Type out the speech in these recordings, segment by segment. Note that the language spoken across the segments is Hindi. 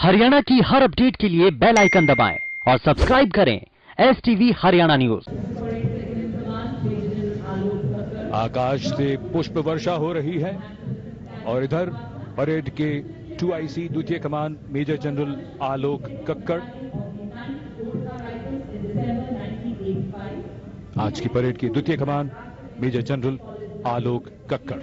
हरियाणा की हर अपडेट के लिए बेल आइकन दबाएं और सब्सक्राइब करें STV हरियाणा न्यूज। आकाश से पुष्प वर्षा हो रही है और इधर परेड के 2IC द्वितीय कमान मेजर जनरल आलोक कक्कड़ आज की परेड की द्वितीय कमान मेजर जनरल आलोक कक्कड़।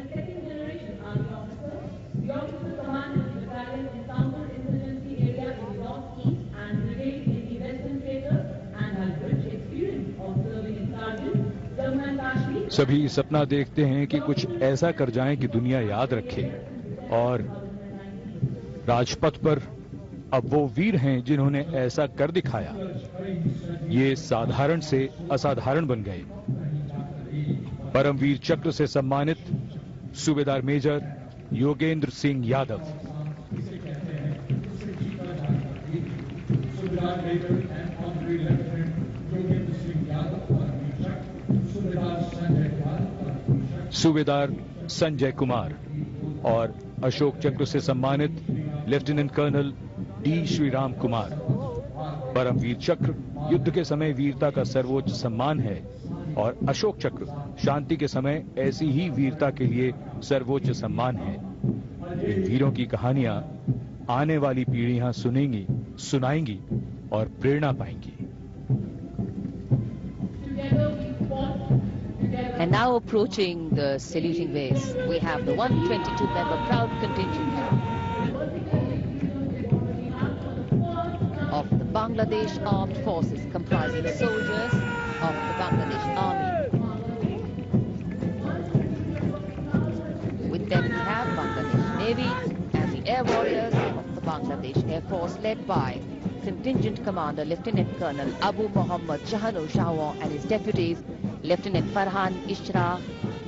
सभी सपना देखते हैं कि कुछ ऐसा कर जाएं कि दुनिया याद रखे, और राजपथ पर अब वो वीर हैं जिन्होंने ऐसा कर दिखाया। ये साधारण से असाधारण बन गए। परमवीर चक्र से सम्मानित सूबेदार मेजर योगेंद्र सिंह यादव, सूबेदार संजय कुमार और अशोक चक्र से सम्मानित lieutenant colonel D Shriram Kumar. Paramvir Chakra युद्ध के समय वीरता का सर्वोच्च सम्मान है और अशोक चक्र शांति के समय ऐसी ही वीरता के लिए सर्वोच्च सम्मान है। इन वीरों की कहानियां आने वाली पीढ़ियां सुनेंगी, सुनाएंगी और प्रेरणा पाएंगी। And now approaching the saluting base, we have the 122-member proud contingent of the Bangladesh Armed Forces, comprising soldiers of the Bangladesh Army. With them we have Bangladesh Navy and the Air Warriors of the Bangladesh Air Force, led by Contingent Commander Lieutenant Colonel Abu Muhammad Shahanu Shahwan and his deputies, Lieutenant Farhan Ishra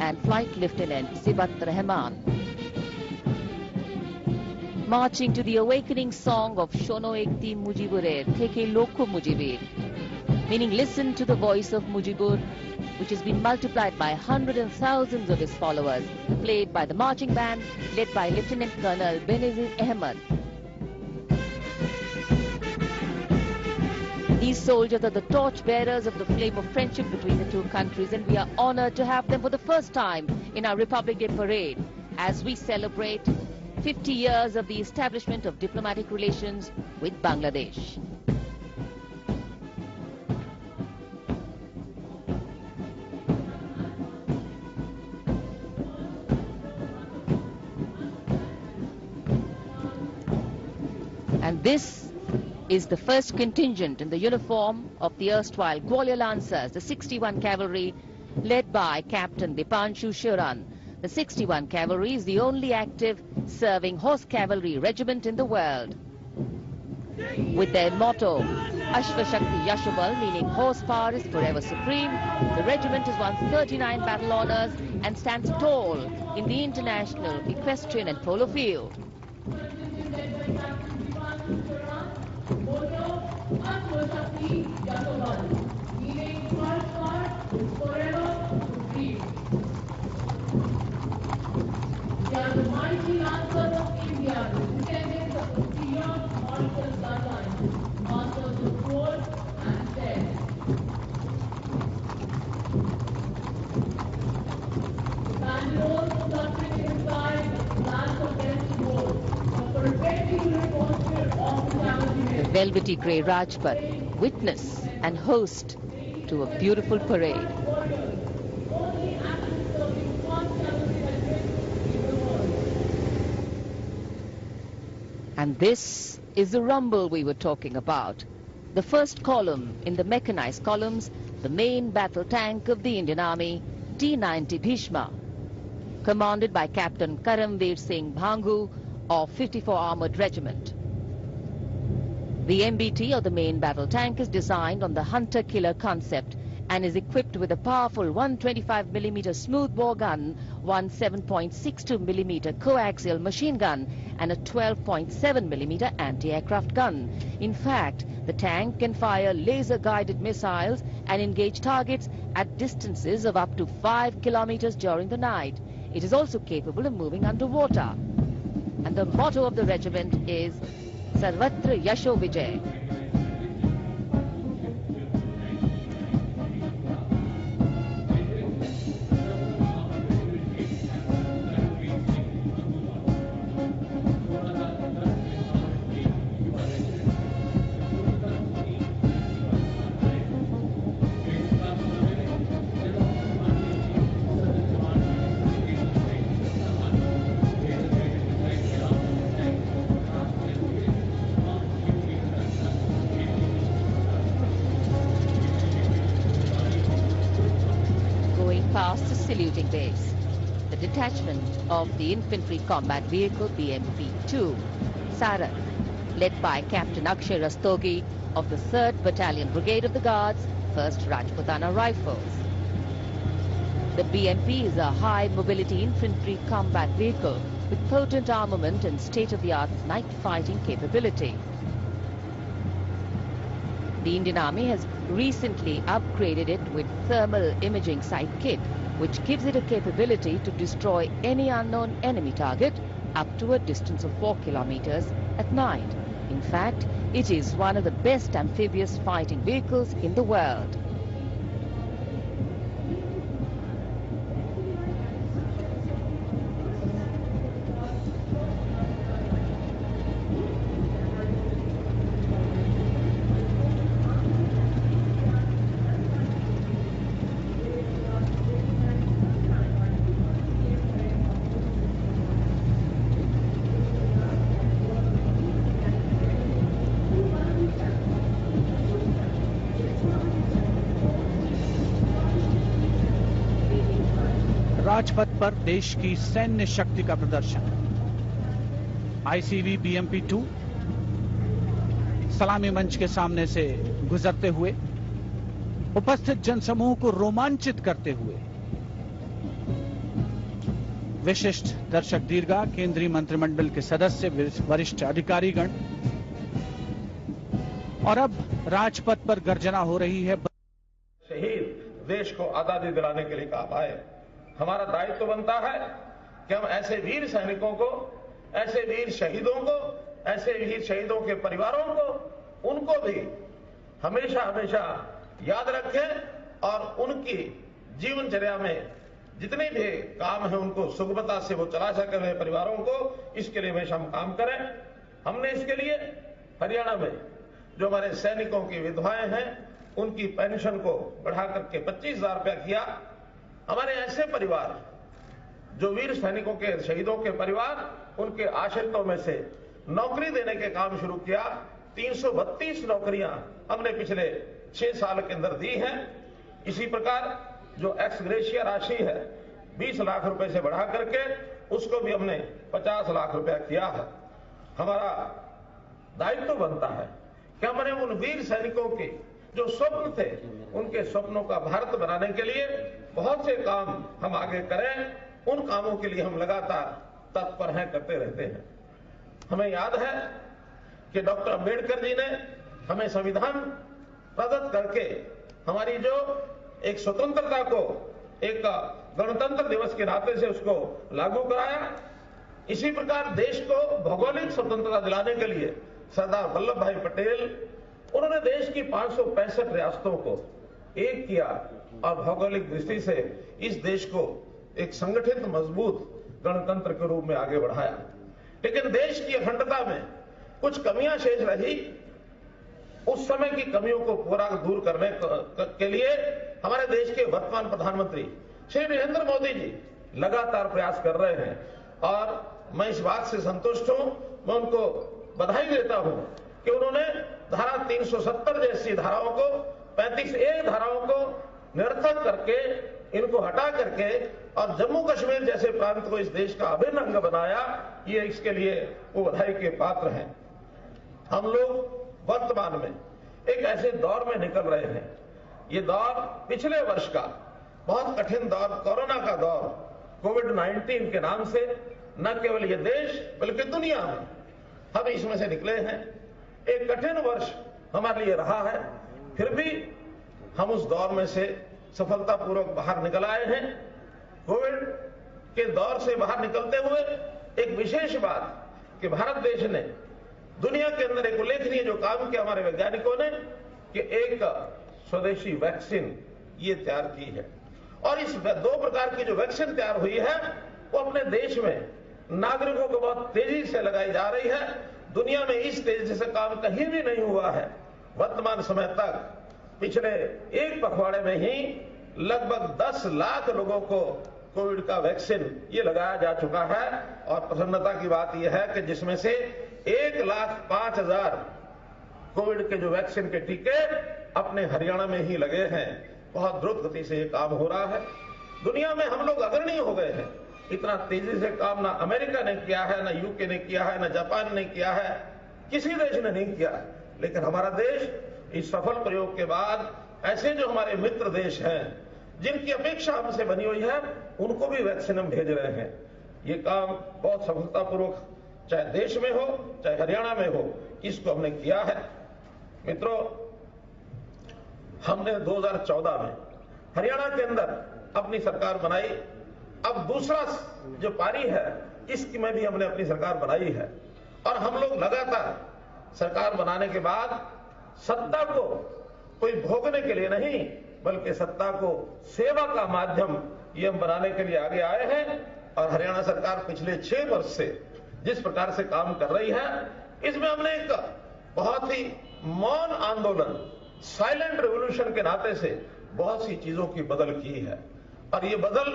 and Flight Lieutenant Sibat Rahman. Marching to the awakening song of Shono Ekti Mujiburer, Theke Lokho Mujibir, meaning listen to the voice of Mujibur, which has been multiplied by hundreds and thousands of his followers, played by the marching band led by Lieutenant Colonel Benazir Ahmed. These soldiers are the torch-bearers of the flame of friendship between the two countries, and we are honored to have them for the first time in our Republic Day parade as we celebrate 50 years of the establishment of diplomatic relations with Bangladesh. And this is the first contingent in the uniform of the erstwhile Gwalior Lancers, the 61 Cavalry, led by Captain Dipanshu Shiran. The 61 Cavalry is the only active serving horse cavalry regiment in the world. With their motto, Ashva Shakti Yashobal, meaning horsepower is forever supreme, the regiment has won 39 battle honors and stands tall in the international equestrian and polo field. They are the mighty lancers of India, the descendants of the Sion Martial bloodline, masters of sword and stead. The banderols fluttering inside the flash of death gold, the perpetual posture of the cavalry. The velvety grey Rajpath, witness and host to a beautiful parade. And this is the rumble we were talking about. The first column in the mechanized columns, the main battle tank of the Indian Army, T-90 Bhishma, commanded by Captain Karamveer Singh Bhangu of 54 Armored Regiment. The MBT, or the main battle tank, is designed on the hunter-killer concept and is equipped with a powerful 125mm smoothbore gun, one 7.62mm coaxial machine gun, and a 12.7mm anti-aircraft gun. In fact, the tank can fire laser-guided missiles and engage targets at distances of up to 5 kilometers during the night. It is also capable of moving underwater. And the motto of the regiment is सर्वत्र यशो विजय। Past the saluting base, the detachment of the Infantry Combat Vehicle BMP-2, Sarak, led by Captain Akshay Rastogi of the 3rd Battalion Brigade of the Guards, 1st Rajputana Rifles. The BMP is a high-mobility infantry combat vehicle with potent armament and state-of-the-art night fighting capability. The Indian Army has recently upgraded it with thermal imaging sight kit, which gives it a capability to destroy any unknown enemy target up to a distance of 4 kilometers at night. In fact, it is one of the best amphibious fighting vehicles in the world. Rajpath पर देश की सैन्य शक्ति का प्रदर्शन। आईसीवी बीएमपी-2 सलामी मंच के सामने से गुजरते हुए उपस्थित जनसमूह को रोमांचित करते हुए विशिष्ट दर्शक दीर्घा, केंद्रीय मंत्रिमंडल के सदस्य, वरिष्ठ अधिकारीगण और अब राजपथ पर गर्जना हो रही है। शहीद देश को आजादी दिलाने के लिए काम आए। हमारा दायित्व बनता है कि हम ऐसे वीर सैनिकों को, ऐसे वीर शहीदों को, ऐसे वीर शहीदों के परिवारों को, उनको भी हमेशा हमेशा याद रखें और उनकी जीवनचर्या में जितने भी काम है उनको सुगमता से वो चला सके अपने परिवारों को, इसके लिए हमेशा हम काम करें। हमने इसके लिए हरियाणा में जो हमारे सैनिकों की विधवाएं हैं उनकी पेंशन को बढ़ा करके 25,000 रुपया किया। हमारे ऐसे परिवार जो वीर सैनिकों के, शहीदों के परिवार, उनके आश्रितों में से नौकरी देने के काम शुरू किया। 332 नौकरियां हमने पिछले 6 साल के अंदर दी हैं। इसी प्रकार जो एक्स ग्रेशिया राशि है 20 लाख रुपए से बढ़ा करके उसको भी हमने 50 लाख रुपया किया है। हमारा दायित्व बनता है कि हमने उन वीर सैनिकों के जो स्वप्न थे उनके स्वप्नों का भारत बनाने के लिए बहुत से काम हम आगे करें। उन कामों के लिए हम लगातार तत्पर हैं, करते रहते हैं। हमें याद है कि डॉक्टर अंबेडकर जी ने हमें संविधान प्रदत्त करके हमारी जो एक स्वतंत्रता को एक गणतंत्र दिवस के नाते से उसको लागू कराया। इसी प्रकार देश को भौगोलिक स्वतंत्रता दिलाने के लिए सरदार वल्लभ भाई पटेल, उन्होंने देश की 565 रियासतों को एक किया और भौगोलिक दृष्टि से इस देश को एक संगठित मजबूत गणतंत्र के रूप में आगे बढ़ाया। लेकिन देश की अखंडता में कुछ कमियां शेष रही। उस समय की कमियों को पूरा दूर करने के लिए हमारे देश के वर्तमान प्रधानमंत्री श्री नरेंद्र मोदी जी लगातार प्रयास कर रहे हैं और मैं इस बात से संतुष्ट हूं। मैं उनको बधाई देता हूं कि उन्होंने धारा 370 जैसी धाराओं को, 35A धाराओं को निरर्थक करके, इनको हटा करके और जम्मू कश्मीर जैसे प्रांत को इस देश का अभिन्न अंग बनाया। ये इसके लिए वो बधाई के पात्र हैं। हम लोग वर्तमान में एक ऐसे दौर में निकल रहे हैं। ये दौर पिछले वर्ष का बहुत कठिन दौर, कोरोना का दौर, कोविड-19 के नाम से न केवल ये देश बल्कि दुनिया में हम इसमें से निकले हैं। एक कठिन वर्ष हमारे लिए रहा है, फिर भी हम उस दौर में से सफलतापूर्वक बाहर निकल आए हैं। कोविड के दौर से बाहर निकलते हुए एक विशेष बात कि भारत देश ने दुनिया के अंदर एक उल्लेखनीय जो काम किया हमारे वैज्ञानिकों ने कि एक स्वदेशी वैक्सीन ये तैयार की है, और इस 2 प्रकार की जो वैक्सीन तैयार हुई है वो अपने देश में नागरिकों को बहुत तेजी से लगाई जा रही है। दुनिया में इस तेजी से काम कहीं भी नहीं हुआ है। वर्तमान समय तक पिछले 1 पखवाड़े में ही लगभग 10 लाख लोगों को कोविड का वैक्सीन ये लगाया जा चुका है, और प्रसन्नता की बात यह है कि जिसमें से 1,05,000 कोविड के जो वैक्सीन के टीके अपने हरियाणा में ही लगे हैं। बहुत द्रुत गति से ये काम हो रहा है। दुनिया में हम लोग अग्रणी हो गए हैं। इतना तेजी से काम ना अमेरिका ने किया है, ना यूके ने किया है, ना जापान ने किया है, किसी देश ने नहीं किया। लेकिन हमारा देश इस सफल प्रयोग के बाद ऐसे जो हमारे मित्र देश हैं जिनकी अपेक्षा हमसे बनी हुई है, उनको भी वैक्सीन हम भेज रहे हैं। ये काम बहुत सफलतापूर्वक चाहे देश में हो चाहे हरियाणा में हो, इसको हमने किया है। मित्रों, हमने 2014 में हरियाणा के अंदर अपनी सरकार बनाई। अब दूसरा जो पारी है इसकी में भी हमने अपनी सरकार बनाई है, और हम लोग लगातार सरकार बनाने के बाद सत्ता को कोई भोगने के लिए नहीं बल्कि सत्ता को सेवा का माध्यम ये हम बनाने के लिए आगे आए हैं। और हरियाणा सरकार पिछले 6 वर्ष से जिस प्रकार से काम कर रही है, इसमें हमने एक बहुत ही मौन आंदोलन, साइलेंट रेवोल्यूशन के नाते से बहुत सी चीजों की बदल की है। और ये बदल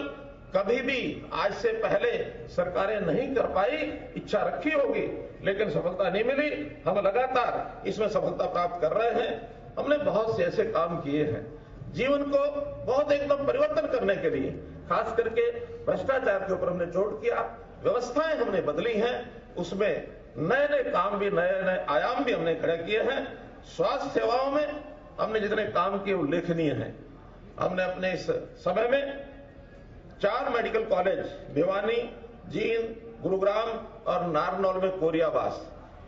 कभी भी आज से पहले सरकारें नहीं कर पाई। इच्छा रखी होगी लेकिन सफलता नहीं मिली। हम लगातार इसमें सफलता प्राप्त कर रहे हैं। हमने बहुत से ऐसे काम किए हैं जीवन को बहुत एकदम परिवर्तन करने के लिए, खास करके भ्रष्टाचार के ऊपर हमने जोर किया। व्यवस्थाएं हमने बदली हैं, उसमें नए नए काम भी, नए नए आयाम भी हमने खड़े किए हैं। स्वास्थ्य सेवाओं में हमने जितने काम किए उल्लेखनीय हैं। हमने अपने इस समय में 4 मेडिकल कॉलेज भिवानी, जींद, गुरुग्राम और नारनौल में कोरियावास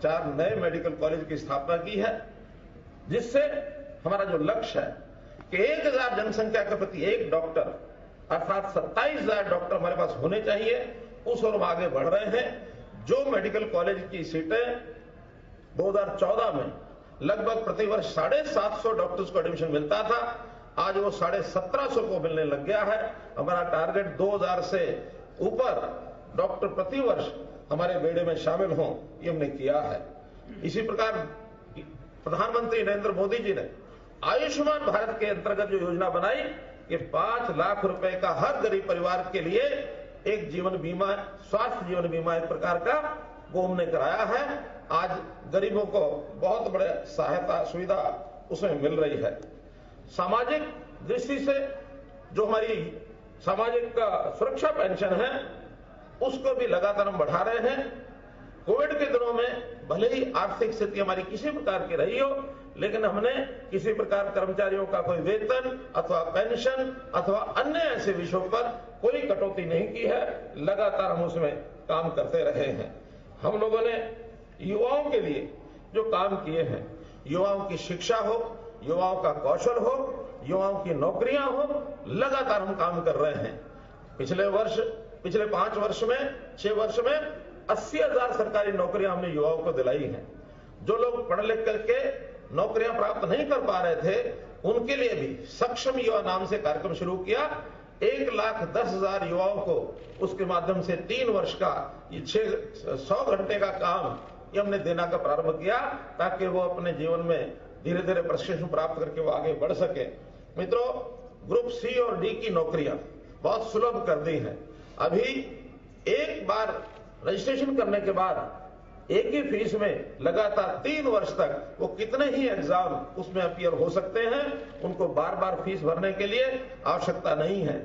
4 नए मेडिकल कॉलेज की स्थापना की है, जिससे हमारा जो लक्ष्य है कि 1000 जनसंख्या के प्रति 1 डॉक्टर अर्थात 27,000 डॉक्टर हमारे पास होने चाहिए, उस ओर हम आगे बढ़ रहे हैं। जो मेडिकल कॉलेज की सीटें 2014 में लगभग प्रतिवर्ष 750 डॉक्टर्स को एडमिशन मिलता था, आज वो 1750 को मिलने लग गया है। हमारा टारगेट 2000 से ऊपर डॉक्टर प्रतिवर्ष हमारे बेड़े में शामिल हों, ये हमने किया है। इसी प्रकार प्रधानमंत्री नरेंद्र मोदी जी ने आयुष्मान भारत के अंतर्गत जो योजना बनाई कि 5 लाख रुपए का हर गरीब परिवार के लिए एक जीवन बीमा, स्वास्थ्य जीवन बीमा एक प्रकार का वो हमने कराया है। आज गरीबों को बहुत बड़े सहायता सुविधा उसमें मिल रही है। सामाजिक दृष्टि से जो हमारी सामाजिक सुरक्षा पेंशन है उसको भी लगातार हम बढ़ा रहे हैं। कोविड के दिनों में भले ही आर्थिक स्थिति हमारी किसी प्रकार की रही हो, लेकिन हमने किसी प्रकार कर्मचारियों का कोई वेतन अथवा पेंशन अथवा अन्य ऐसे विषयों पर कोई कटौती नहीं की है। लगातार हम उसमें काम करते रहे हैं। हम लोगों ने युवाओं के लिए जो काम किए हैं, युवाओं की शिक्षा हो, युवाओं का कौशल हो, युवाओं की नौकरियां हो, लगातार हम काम कर रहे हैं। पिछले 5 वर्ष में 6 वर्ष में 80,000 सरकारी नौकरियां हमने युवाओं को दिलाई हैं। जो लोग पढ़ लिख करके नौकरियां प्राप्त नहीं कर पा रहे थे, उनके लिए भी सक्षम युवा नाम से कार्यक्रम शुरू किया। 1,10,000 युवाओं को उसके माध्यम से 3 वर्ष का ये 100 घंटे का काम ये हमने देना का प्रारंभ किया, ताकि वो अपने जीवन में धीरे धीरे प्रशिक्षण प्राप्त करके वो आगे बढ़ सके। मित्रों, ग्रुप सी और डी की नौकरियां बहुत सुलभ कर दी हैं। अभी एक बार रजिस्ट्रेशन करने के बाद एक ही फीस में लगातार 3 वर्ष तक वो कितने ही एग्जाम उसमें अपीयर हो सकते हैं। उनको बार बार फीस भरने के लिए आवश्यकता नहीं है।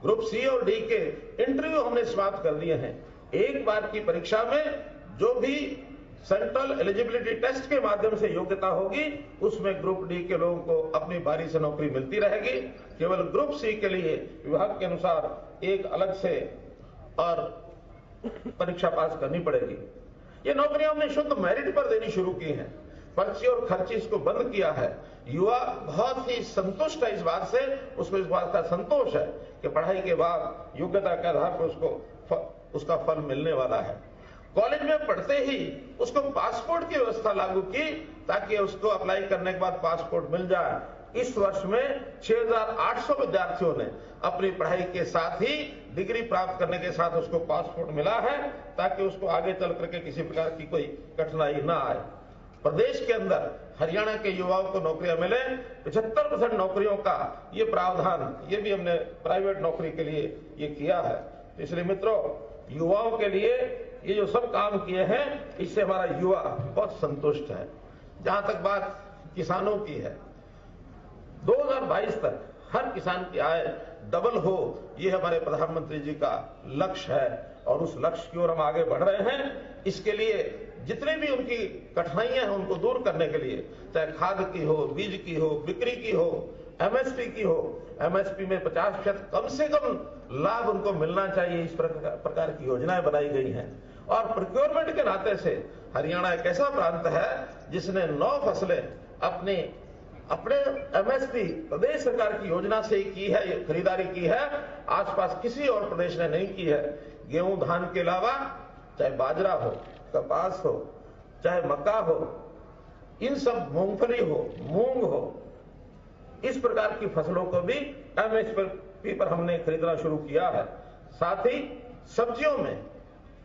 ग्रुप सी और डी के इंटरव्यू हमने समाप्त कर दिए हैं। एक बार की परीक्षा में जो भी सेंट्रल एलिजिबिलिटी टेस्ट के माध्यम से योग्यता होगी, उसमें ग्रुप डी के लोगों को अपनी बारी से नौकरी मिलती रहेगी। केवल ग्रुप सी के लिए विभाग के अनुसार एक अलग से और परीक्षा पास करनी पड़ेगी। ये नौकरियां हमने शुद्ध मेरिट पर देनी शुरू की हैं। पर्ची और खर्ची इसको बंद किया है। युवा बहुत ही संतुष्ट है इस बात से, उसको इस बात का संतोष है कि पढ़ाई के बाद योग्यता के आधार पर उसको उसका फल मिलने वाला है। कॉलेज में पढ़ते ही उसको पासपोर्ट की व्यवस्था लागू की ताकि उसको अप्लाई करने के बाद पासपोर्ट मिल जाए। इस वर्ष में 6,800 विद्यार्थियों ने अपनी पढ़ाई के साथ ही डिग्री प्राप्त करने के साथ उसको पासपोर्ट मिला है ताकि उसको आगे चल करके किसी प्रकार की कोई कठिनाई ना आए। प्रदेश के अंदर हरियाणा के युवाओं को नौकरियां मिले, 75% नौकरियों का ये प्रावधान, ये भी हमने प्राइवेट नौकरी के लिए ये किया है। इसलिए मित्रों, युवाओं के लिए ये जो सब काम किए हैं, इससे हमारा युवा बहुत संतुष्ट है। जहां तक बात किसानों की है, 2022 तक हर किसान की आय डबल हो, ये हमारे प्रधानमंत्री जी का लक्ष्य है और उस लक्ष्य की ओर हम आगे बढ़ रहे हैं। इसके लिए जितने भी उनकी कठिनाइयां हैं उनको दूर करने के लिए, चाहे खाद की हो, बीज की हो, बिक्री की हो, एमएसपी की हो, एमएसपी में 50% कम से कम लाभ उनको मिलना चाहिए, इस प्रकार की योजनाएं बनाई गई हैं। और प्रोक्योरमेंट के नाते से हरियाणा एक ऐसा प्रांत है जिसने 9 फसलें अपने एमएसपी प्रदेश सरकार की योजना से ही की है, ये खरीदारी की है, आसपास किसी और प्रदेश ने नहीं की है। गेहूं धान के अलावा चाहे बाजरा हो, कपास हो, चाहे मक्का हो, इन सब, मूंगफली हो, मूंग हो, इस प्रकार की फसलों को भी एमएसपी पर हमने खरीदना शुरू किया है। साथ ही सब्जियों में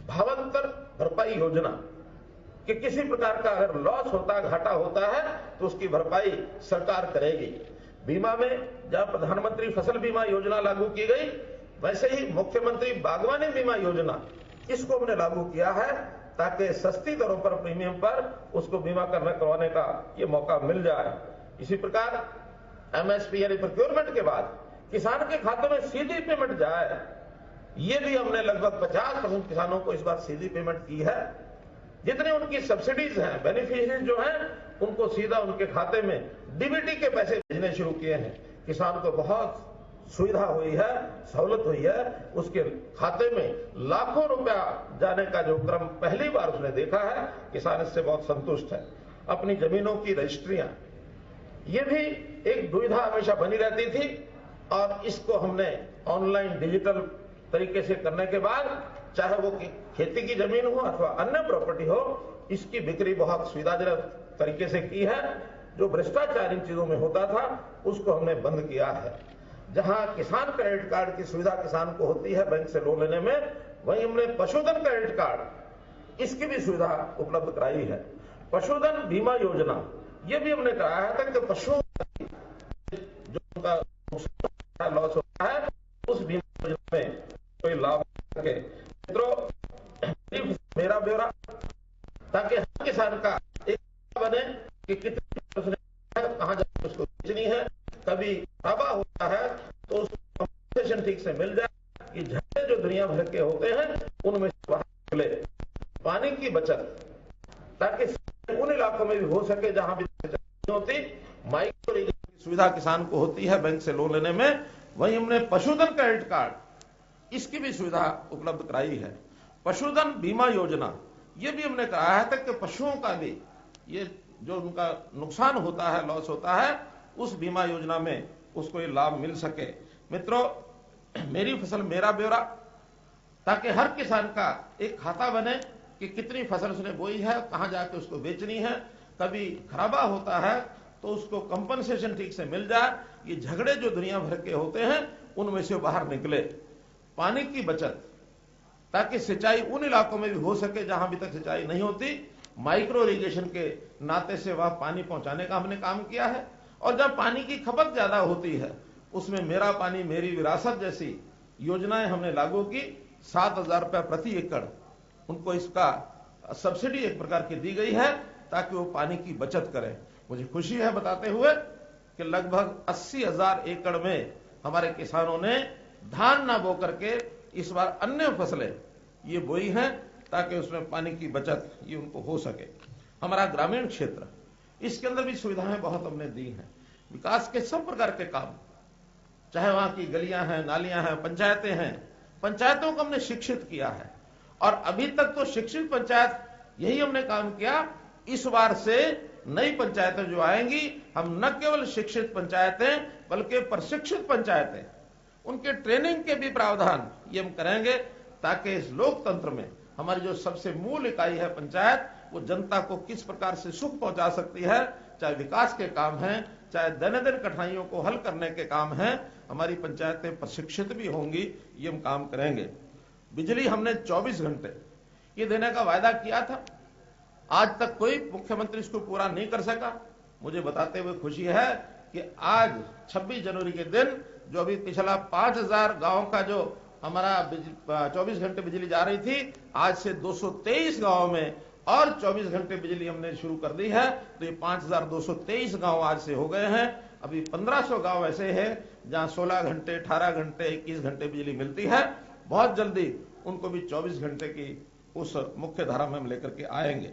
भावांतर भरपाई योजना कि किसी प्रकार का अगर लॉस होता है, घाटा होता है, तो उसकी भरपाई सरकार करेगी। बीमा में जहां प्रधानमंत्री फसल बीमा योजना लागू की गई, वैसे ही मुख्यमंत्री बागवानी बीमा योजना, इसको हमने लागू किया है ताकि सस्ती दरों पर, प्रीमियम पर उसको बीमा करवाने का ये मौका मिल जाए। इसी प्रकार एमएसपी यानी प्रोक्योरमेंट के बाद किसान के खातों में सीधी पेमेंट जाए, ये भी हमने लगभग 50% किसानों को इस बार सीधी पेमेंट की है। जितने उनकी सब्सिडीज हैं, बेनिफिशियरीज जो हैं, उनको सीधा उनके खाते में डीबीटी के पैसे भेजने शुरू किए हैं। किसान को बहुत सुविधा हुई है, सहूलत हुई है, उसके खाते में लाखों रुपया जाने का जो क्रम पहली बार उसने देखा है, किसान इससे बहुत संतुष्ट है। अपनी जमीनों की रजिस्ट्रियां, ये भी एक दुविधा हमेशा बनी रहती थी और इसको हमने ऑनलाइन डिजिटल तरीके से करने के बाद, चाहे वो खेती की जमीन हो अथवा अन्य प्रॉपर्टी हो, इसकी बिक्री बहुत सुविधाजनक तरीके से की है। जो भ्रष्टाचार इन चीजों में होता था, उसको हमने बंद किया है। जहां किसान क्रेडिट कार्ड की सुविधा किसान को होती है बैंक से लोन लेने में, वहीं हमने पशुधन क्रेडिट कार्ड, इसकी भी सुविधा उपलब्ध कराई है। पशुधन बीमा योजना, ये भी हमने कराया है ताकि पशुओं जो उनका लॉस होता है, उस बीमा योजना में कोई लाभ सके। मित्रों, मेरा ब्यौरा, ताकि हर किसान का एक बने कि कितनी कहां जाकर उसको बेचनी है, कभी खराबा होता है तो उसको कंपनसेशन ठीक से मिल जाए। ये झगड़े जो दुनिया भर के होते हैं, उनमें से बाहर निकले। पानी की बचत, ताकि उन इलाकों में भी हो सके जहां भी नहीं होती। माइक्रो इरिगेशन की सुविधा किसान को होती है बैंक से लोन लेने में, वहीं हमने पशुधन क्रेडिट कार्ड, इसकी भी सुविधा उपलब्ध कराई है। पशुधन बीमा योजना, ये भी हमने कराया है ताकि पशुओं का भी ये जो उनका नुकसान होता है, लॉस होता है, उस बीमा योजना में उसको ये लाभ मिल सके। मित्रों, मेरी फसल मेरा ब्यौरा, ताकि हर किसान का एक खाता बने कि कितनी फसल उसने बोई है, कहां जाके उसको बेचनी है, कभी खराबा होता है तो उसको कंपनसेशन ठीक से मिल जाए। ये झगड़े जो दुनिया भर के होते हैं, उनमें से बाहर निकले। पानी की बचत, ताकि सिंचाई उन इलाकों में भी हो सके जहां अभी तक सिंचाई नहीं होती। माइक्रो इरिगेशन के नाते से वह पानी पहुंचाने का हमने काम किया है। और जब पानी की खपत ज्यादा होती है, उसमें मेरा पानी मेरी विरासत जैसी योजनाएं हमने लागू की। 7,000 रुपया प्रति एकड़ उनको इसका सब्सिडी एक प्रकार की दी गई है ताकि वो पानी की बचत करें। मुझे खुशी है बताते हुए कि लगभग 80,000 एकड़ में हमारे किसानों ने धान ना बो करके इस बार अन्य फसलें ये बोई हैं ताकि उसमें पानी की बचत ये उनको हो सके। हमारा ग्रामीण क्षेत्र, इसके अंदर भी सुविधाएं बहुत हमने दी हैं। विकास के सब प्रकार के काम, चाहे वहां की गलियां हैं, नालियां हैं, पंचायतें हैं, पंचायतों को हमने शिक्षित किया है। और अभी तक तो शिक्षित पंचायत यही हमने काम किया। इस बार से नई पंचायतें जो आएंगी, हम न केवल शिक्षित पंचायतें बल्कि प्रशिक्षित पंचायतें, उनके ट्रेनिंग के भी प्रावधान ये हम करेंगे ताकि इस लोकतंत्र में हमारी जो सबसे मूल इकाई है पंचायत, वो जनता को किस प्रकार से सुख पहुंचा सकती है, चाहे विकास के काम हैं, चाहे दैनंदिन कठिनाइयों को हल करने के काम हैं, हमारी पंचायतें प्रशिक्षित भी होंगी, ये हम काम करेंगे। बिजली हमने 24 घंटे ये देने का वायदा किया था, आज तक कोई मुख्यमंत्री इसको पूरा नहीं कर सका। मुझे बताते हुए खुशी है कि आज 26 जनवरी के दिन जो अभी पिछला 5000 गांव का जो हमारा 24 घंटे बिजली जा रही थी, आज से 223 गांव में और 24 घंटे बिजली हमने शुरू कर दी है। तो ये 5223 गांव आज से हो गए हैं। अभी 1500 गांव ऐसे हैं जहां 16 घंटे, 18 घंटे, 21 घंटे बिजली मिलती है। बहुत जल्दी उनको भी 24 घंटे की उस मुख्य धारा में हम लेकर के आएंगे।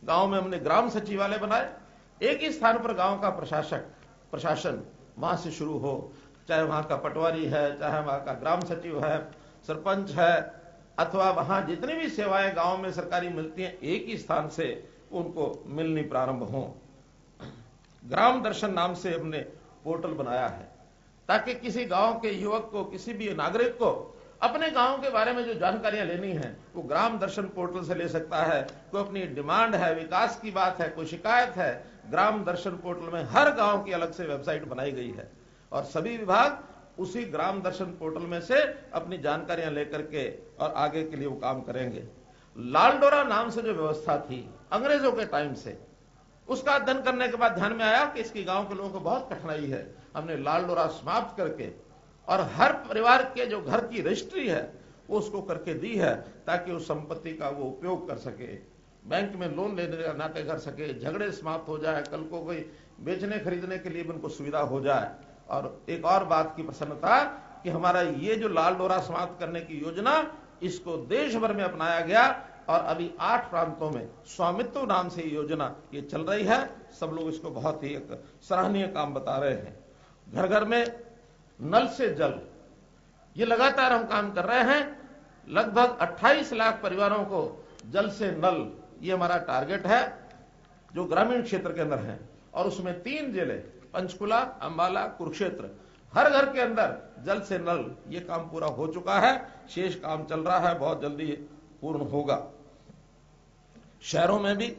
गांव में हमने ग्राम सचिवालय बनाए, एक ही स्थान पर गांव का प्रशासन वहां से शुरू हो, चाहे वहां का पटवारी है, चाहे वहां का ग्राम सचिव है, सरपंच है, अथवा वहां जितनी भी सेवाएं गांव में सरकारी मिलती हैं, एक ही स्थान से उनको मिलनी प्रारंभ हो। ग्राम दर्शन नाम से हमने पोर्टल बनाया है ताकि किसी गांव के युवक को, किसी भी नागरिक को अपने गांव के बारे में जो जानकारियां लेनी है वो ग्राम दर्शन पोर्टल से ले सकता है। कोई अपनी डिमांड है, विकास की बात है, कोई शिकायत है, ग्राम दर्शन पोर्टल में हर गांव की अलग से वेबसाइट बनाई गई है और सभी विभाग उसी ग्राम दर्शन पोर्टल में से अपनी जानकारियां लेकर के और आगे के लिए वो काम करेंगे। लाल डोरा नाम से जो व्यवस्था थी अंग्रेजों के टाइम से, उसका अध्ययन करने के बाद ध्यान में आया कि इसकी गांव के लोगों को बहुत कठिनाई है। हमने लाल डोरा समाप्त करके और हर परिवार के जो घर की रजिस्ट्री है वो उसको करके दी है ताकि उस संपत्ति का वो उपयोग कर सके, बैंक में लोन लेने का नाते कर सके, झगड़े समाप्त हो जाए, कल को कोई बेचने खरीदने के लिए भी उनको सुविधा हो जाए। और एक और बात की प्रसन्नता कि हमारा ये जो लाल डोरा समाप्त करने की योजना, इसको देश भर में अपनाया गया और अभी 8 प्रांतों में स्वामित्व नाम से योजना ये चल रही है। सब लोग इसको बहुत ही एक सराहनीय काम बता रहे हैं। घर घर में नल से जल, ये लगातार हम काम कर रहे हैं। लगभग 28 लाख परिवारों को जल से नल, ये हमारा टारगेट है जो ग्रामीण क्षेत्र के अंदर है। और उसमें 3 जिले, पंचकुला, अंबाला, कुरुक्षेत्र, हर घर के अंदर जल से नल, ये काम पूरा हो चुका है। शेष काम चल रहा है, बहुत जल्दी पूर्ण होगा। शहरों में भी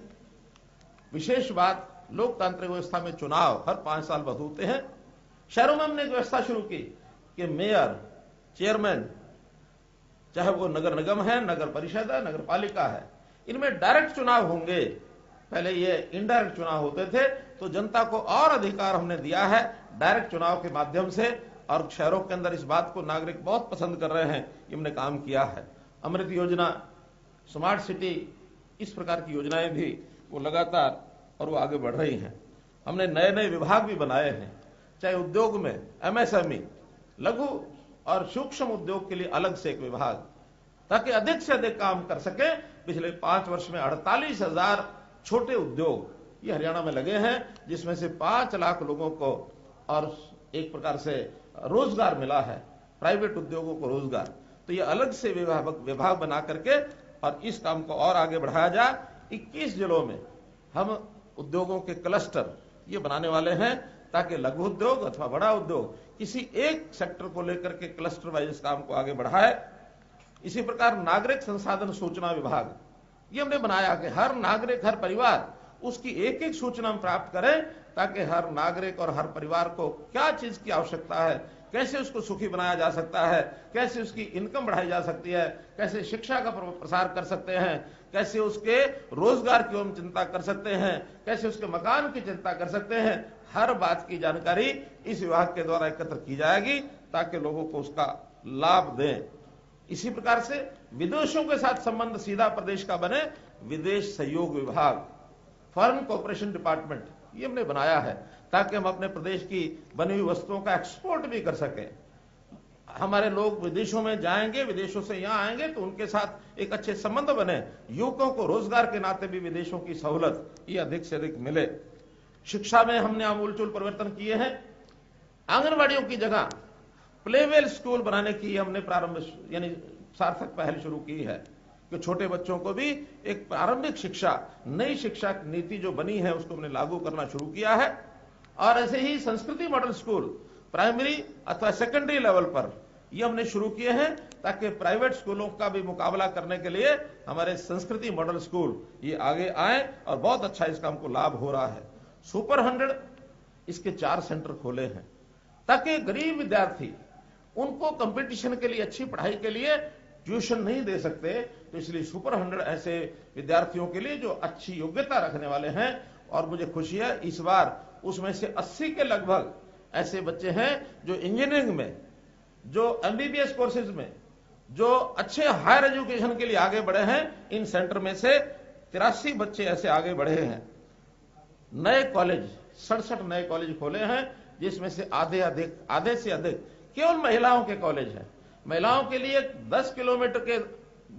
विशेष बात, लोकतांत्रिक व्यवस्था में चुनाव हर 5 साल बाद होते हैं। शहरों में हमने एक व्यवस्था शुरू की कि मेयर, चेयरमैन, चाहे वो नगर निगम है, नगर परिषद है, नगर पालिका है, इनमें डायरेक्ट चुनाव होंगे। पहले ये इनडायरेक्ट चुनाव होते थे, तो जनता को और अधिकार हमने दिया है डायरेक्ट चुनाव के माध्यम से। और शहरों के अंदर इस बात को नागरिक बहुत पसंद कर रहे हैं, ये हमने काम किया है। अमृत योजना, स्मार्ट सिटी, इस प्रकार की योजनाएं भी वो लगातार और वो आगे बढ़ रही हैं। हमने नए नए विभाग भी बनाए हैं, चाहे उद्योग में एमएसएमई, लघु और सूक्ष्म उद्योग के लिए अलग से एक विभाग, ताकि अधिक से अधिक काम कर सके। पिछले 5 वर्ष में 48,000 छोटे उद्योग ये हरियाणा में लगे हैं, जिसमें से 5 लाख लोगों को और एक प्रकार से रोजगार मिला है, प्राइवेट उद्योगों को रोजगार। तो ये अलग से विभाग बना करके और इस काम को और आगे बढ़ाया जाए। 21 जिलों में हम उद्योगों के क्लस्टर ये बनाने वाले हैं ताकि लघु उद्योग अथवा बड़ा उद्योग किसी एक सेक्टर को लेकर के क्लस्टर वाइज इस काम को आगे बढ़ाए। इसी प्रकार नागरिक संसाधन सूचना विभाग ये हमने बनाया कि हर नागरिक, हर परिवार उसकी एक एक सूचना हम प्राप्त करें, ताकि हर नागरिक और हर परिवार को क्या चीज की आवश्यकता है, कैसे उसको सुखी बनाया जा सकता है, कैसे उसकी इनकम बढ़ाई जा सकती है, कैसे शिक्षा का प्रसार कर सकते हैं, कैसे उसके रोजगार की हम चिंता कर सकते हैं, कैसे उसके मकान की चिंता कर सकते हैं। हर बात की जानकारी इस विभाग के द्वारा एकत्र की जाएगी ताकि लोगों को उसका लाभ दें। इसी प्रकार से विदेशों के साथ संबंध सीधा प्रदेश का बने, विदेश सहयोग विभाग, फॉरेन कोऑपरेशन डिपार्टमेंट ये हमने बनाया है ताकि हम अपने प्रदेश की बनी हुई वस्तुओं का एक्सपोर्ट भी कर सकें। हमारे लोग विदेशों में जाएंगे, विदेशों से यहां आएंगे तो उनके साथ एक अच्छे संबंध बने, युवकों को रोजगार के नाते भी विदेशों की सहूलत ये अधिक से अधिक मिले। शिक्षा में हमने आमूलचूल परिवर्तन किए हैं। आंगनबाड़ियों की जगह प्लेवेल स्कूल बनाने की हमने प्रारंभ यानी सार्थक पहल शुरू की है कि छोटे बच्चों को भी एक प्रारंभिक शिक्षा, नई शिक्षा नीति जो बनी है उसको हमने लागू करना शुरू किया है। और ऐसे ही संस्कृति मॉडल स्कूल प्राइमरी अथवा सेकेंडरी लेवल पर ये हमने शुरू किए हैं ताकि प्राइवेट स्कूलों का भी मुकाबला करने के लिए हमारे संस्कृति मॉडल स्कूल ये आगे आए और बहुत अच्छा इसका हमको लाभ हो रहा है। सुपर 100 इसके 4 सेंटर खोले हैं ताकि गरीब विद्यार्थी उनको कंपटीशन के लिए, अच्छी पढ़ाई के लिए ट्यूशन नहीं दे सकते, तो इसलिए सुपर 100 ऐसे विद्यार्थियों के लिए जो अच्छी योग्यता रखने वाले हैं। और मुझे खुशी है इस बार उसमें से 80 के लगभग ऐसे बच्चे हैं जो इंजीनियरिंग में, जो एमबीबीएस कोर्सेज में, जो अच्छे हायर एजुकेशन के लिए आगे बढ़े हैं। इन सेंटर में से 83 बच्चे ऐसे आगे बढ़े हैं। नए कॉलेज 67 नए कॉलेज खोले हैं, जिसमें से आधे से अधिक केवल महिलाओं के कॉलेज हैं। महिलाओं के लिए 10 किलोमीटर के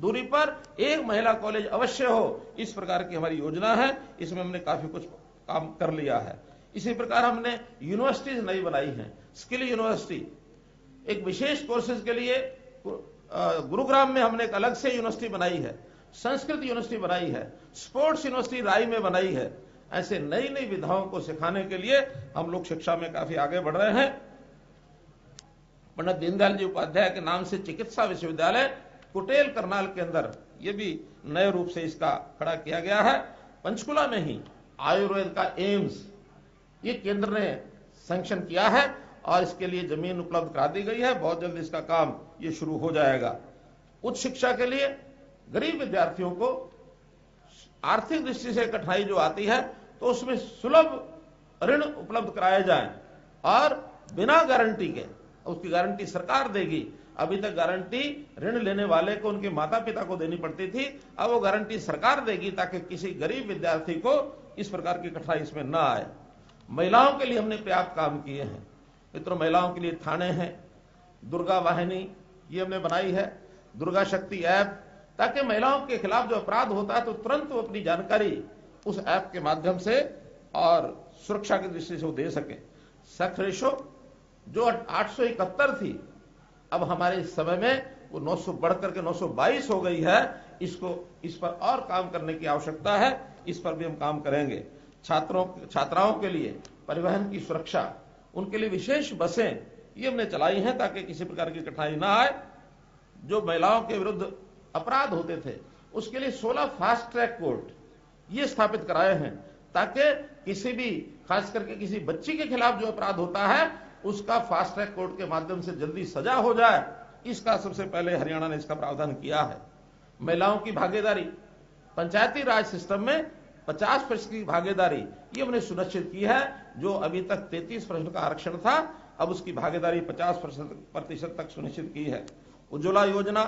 दूरी पर एक महिला कॉलेज अवश्य हो, इस प्रकार की हमारी योजना है। इसमें हमने काफी कुछ काम कर लिया है। इसी प्रकार हमने यूनिवर्सिटीज नई बनाई हैं। स्किल यूनिवर्सिटी एक विशेष कोर्सेज के लिए गुरुग्राम में हमने एक अलग से यूनिवर्सिटी बनाई है। संस्कृत यूनिवर्सिटी बनाई है। स्पोर्ट्स यूनिवर्सिटी राई में बनाई है। ऐसे नई नई विधाओं को सिखाने के लिए हम लोग शिक्षा में काफी आगे बढ़ रहे हैं। पंडित दीनदयाल जी उपाध्याय के नाम से चिकित्सा विश्वविद्यालय कुटेल करनाल के अंदर ये भी नए रूप से इसका खड़ा किया गया है। पंचकुला में ही आयुर्वेद का एम्स ये केंद्र ने सैंक्शन किया है और इसके लिए जमीन उपलब्ध करा दी गई है। बहुत जल्द इसका काम ये शुरू हो जाएगा। उच्च शिक्षा के लिए गरीब विद्यार्थियों को आर्थिक दृष्टि से कठिनाई जो आती है तो उसमें सुलभ ऋण उपलब्ध कराए जाएं और बिना गारंटी के, उसकी गारंटी सरकार देगी। अभी तक गारंटी ऋण लेने वाले को उनके माता पिता को देनी पड़ती थी, अब वो गारंटी सरकार देगी ताकि किसी गरीब विद्यार्थी को इस प्रकार की कठिनाई इसमें न आए। महिलाओं के लिए हमने पर्याप्त काम किए हैं। मित्रों, महिलाओं के लिए थाने हैं, दुर्गा वाहिनी ये हमने बनाई है, दुर्गा शक्ति ऐप, ताकि महिलाओं के खिलाफ जो अपराध होता है तो तुरंत वो अपनी जानकारी उस ऐप के माध्यम से और सुरक्षा की दृष्टि से वो दे सके। सेक्स रेशो जो 871 थी, अब हमारे इस समय में वो 900 बढ़कर के 922 हो गई है। इस पर और काम करने की आवश्यकता है। इस पर भी हम काम करेंगे। छात्राओं के लिए परिवहन की सुरक्षा, उनके लिए विशेष बसें ये हमने चलाई हैं ताकि किसी प्रकार की कठिनाई ना आए। जो महिलाओं के विरुद्ध अपराध होते थे उसके लिए 16 फास्ट ट्रैक कोर्ट ये स्थापित कराए हैं ताकि किसी भी, खास करके किसी बच्ची के खिलाफ जो अपराध होता है उसका फास्ट ट्रैक कोर्ट के माध्यम से जल्दी सजा हो जाए। इसका सबसे पहले हरियाणा ने इसका प्रावधान किया है। महिलाओं की भागीदारी, पंचायती राज सिस्टम में 50% की भागीदारी ये हमने सुनिश्चित की है। जो अभी तक 33% का आरक्षण था, अब उसकी भागीदारी 50% तक सुनिश्चित की है। उज्ज्वला योजना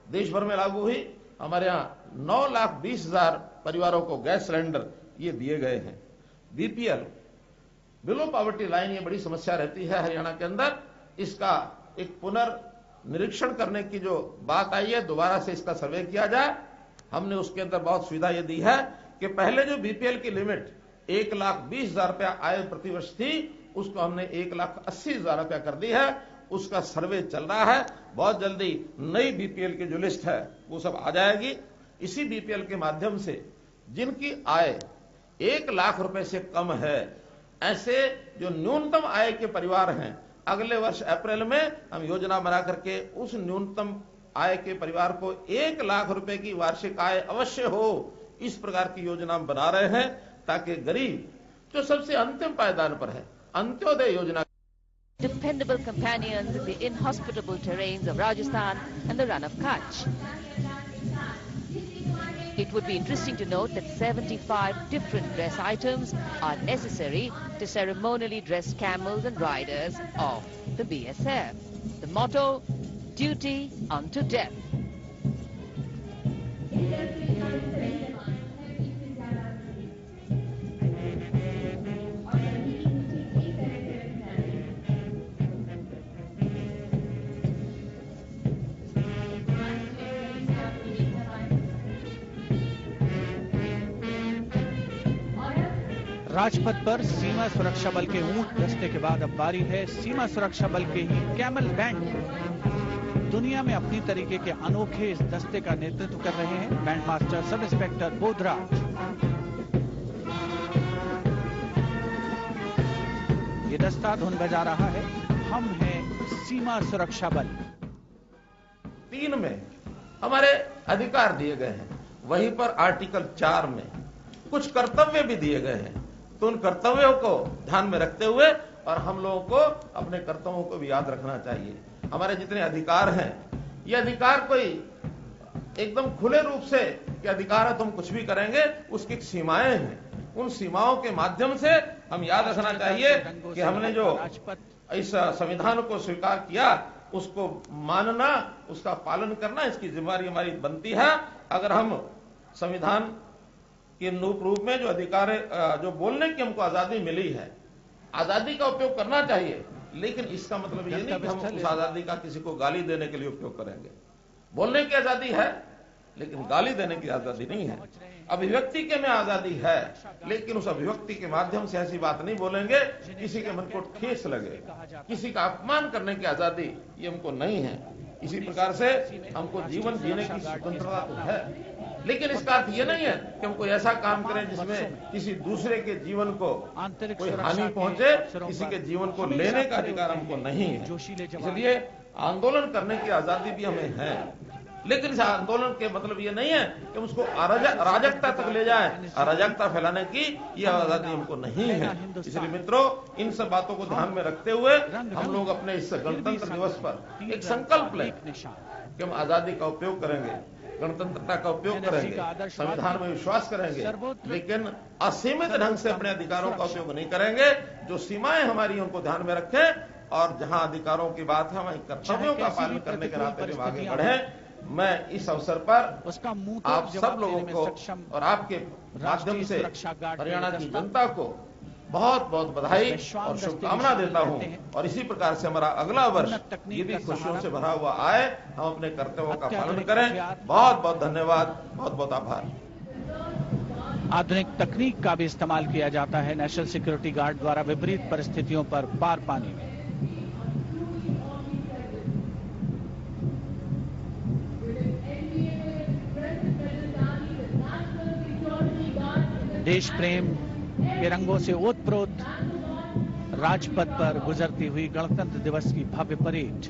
देश भर में लागू हुई। हमारे यहाँ 9,20,000 परिवारों को गैस सिलेंडर ये दिए गए हैं। बीपीएल बिलो पॉवर्टी लाइन ये बड़ी समस्या रहती है हरियाणा के अंदर। इसका एक पुनर्निरीक्षण करने की जो बात आई है, दोबारा से इसका सर्वे किया जाए। हमने उसके अंदर बहुत सुविधा ये दी है कि पहले जो बीपीएल की लिमिट 1,20,000 रुपया आय प्रतिवर्ष थी, उसको हमने 1,80,000 रुपया कर दी है। उसका सर्वे चल रहा है। बहुत जल्दी नई बीपीएल की जो लिस्ट है वो सब आ जाएगी। इसी बीपीएल के माध्यम से जिनकी आय 1 लाख रुपए से कम है, ऐसे जो न्यूनतम आय के परिवार हैं, अगले वर्ष अप्रैल में हम योजना बना करके उस न्यूनतम आय के परिवार को 1 लाख रुपए की वार्षिक आय अवश्य हो, इस प्रकार की योजना हम बना रहे हैं ताकि गरीब जो सबसे अंतिम पायदान पर है, अंत्योदय योजना। Dependable companions in the inhospitable terrains of Rajasthan and the run of Kutch. It would be interesting to note that 75 different dress items are necessary to ceremonially dress camels and riders of the BSF. The motto, duty unto death. Rajpath पर सीमा सुरक्षा बल के ऊंट दस्ते के बाद अब बारी है सीमा सुरक्षा बल के ही कैमल बैंड। दुनिया में अपनी तरीके के अनोखे इस दस्ते का नेतृत्व कर रहे हैं band master sub inspector Bodhraj. ये दस्ता धुन बजा रहा है, हम हैं सीमा सुरक्षा बल। 3 में हमारे अधिकार दिए गए हैं, वहीं पर आर्टिकल 4 में कुछ कर्तव्य भी दिए गए हैं। तो उन कर्तव्यों को ध्यान में रखते हुए और हम लोगों को अपने कर्तव्यों को भी याद रखना चाहिए। हमारे जितने अधिकार हैं, ये अधिकार कोई एकदम खुले रूप से कि अधिकार है तो हम कुछ भी करेंगे, उसकी सीमाएं हैं। उन सीमाओं के माध्यम से हम याद रखना चाहिए कि हमने जो इस संविधान को स्वीकार किया उसको मानना, उसका पालन करना, इसकी जिम्मेदारी हमारी बनती है। अगर हम संविधान के रूप में जो अधिकार, जो बोलने की हमको आजादी मिली है, आजादी का उपयोग करना चाहिए, लेकिन इसका मतलब ये नहीं कि हम उस आजादी का किसी को गाली देने के लिए उपयोग करेंगे। बोलने की आजादी है, लेकिन गाली देने की आजादी नहीं है। अभिव्यक्ति के में आजादी है, लेकिन उस अभिव्यक्ति के माध्यम से ऐसी बात नहीं बोलेंगे किसी के मन को ठेस लगे। किसी का अपमान करने की आजादी ये हमको नहीं है। इसी प्रकार से हमको जीवन जीने की स्वतंत्रता तो है, लेकिन इसका अर्थ ये नहीं है कि हम कोई ऐसा काम करें जिसमें किसी दूसरे के जीवन को कोई हानि पहुंचे, किसी के जीवन को लेने का अधिकार हमको नहीं है। इसलिए आंदोलन करने की आजादी भी हमें है, लेकिन इस आंदोलन के मतलब ये नहीं है कि हम उसको अराजकता तक ले जाएं। अराजकता फैलाने की ये आजादी हमको नहीं है। इसलिए मित्रों, इन सब बातों को ध्यान में रखते हुए हम लोग अपने इस गणतंत्र दिवस पर एक संकल्प लें कि हम आजादी का उपयोग करेंगे, गणतंत्रता का उपयोग करेंगे, संविधान में विश्वास करेंगे, लेकिन असीमित ढंग से अपने अधिकारों का उपयोग नहीं करेंगे। जो सीमाएं हमारी उनको ध्यान में रखें और जहां अधिकारों की बात है वहीं कर्तव्यों का पालन करने के नाते हम आगे बढ़े। मैं इस अवसर पर आप सब लोगों को और आपके माध्यम से हरियाणा की जनता को बहुत बहुत बधाई और शुभकामना देता हूं, और इसी प्रकार से हमारा अगला वर्ष ये भी खुशियों से भरा हुआ आए, हम अपने कर्तव्यों का पालन करें। बहुत बहुत धन्यवाद, बहुत बहुत आभार। आधुनिक तकनीक का भी इस्तेमाल किया जाता है नेशनल सिक्योरिटी गार्ड द्वारा विपरीत परिस्थितियों पर पार पाने में। देश प्रेम के रंगों से ओतप्रोत राजपथ पर गुजरती हुई गणतंत्र दिवस की भव्य परेड।